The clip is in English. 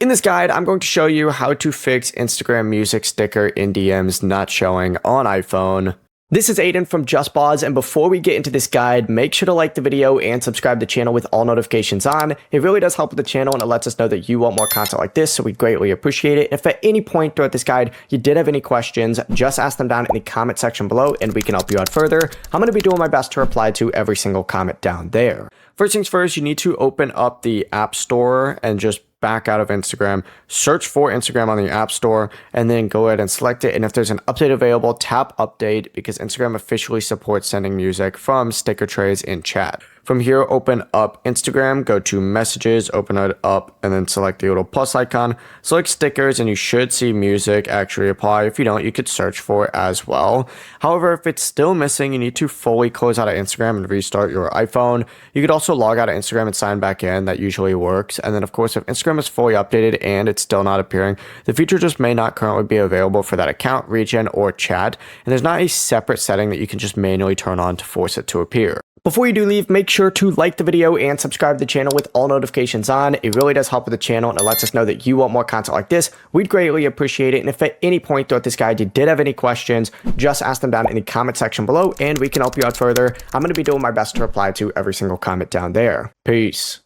In this guide, I'm going to show you how to fix Instagram music sticker in DMs not showing on iPhone. This is Aiden from JustPause, and before we get into this guide, make sure to like the video and subscribe to the channel with all notifications on. It really does help with the channel and it lets us know that you want more content like this, so we greatly appreciate it. If at any point throughout this guide you did have any questions, just ask them down in the comment section below and we can help you out further. I'm going to be doing my best to reply to every single comment down there. First things first, you need to open up the App Store and just back out of Instagram, search for Instagram on the App Store, and then go ahead and select it. And if there's an update available, tap update, because Instagram officially supports sending music from sticker trays in chat. From here, open up Instagram, go to messages, open it up, and then select the little plus icon, select stickers, and you should see music actually apply. If you don't, you could search for it as well. However, if it's still missing, you need to fully close out of Instagram and restart your iPhone. You could also log out of Instagram and sign back in. That usually works. And then of course, if Instagram is fully updated and it's still not appearing, the feature just may not currently be available for that account, region, or chat. And there's not a separate setting that you can just manually turn on to force it to appear. Before you do leave, make sure to like the video and subscribe to the channel with all notifications on. It really does help with the channel and it lets us know that you want more content like this. We'd greatly appreciate it. And if at any point throughout this guide you did have any questions, just ask them down in the comment section below and we can help you out further. I'm going to be doing my best to reply to every single comment down there. Peace.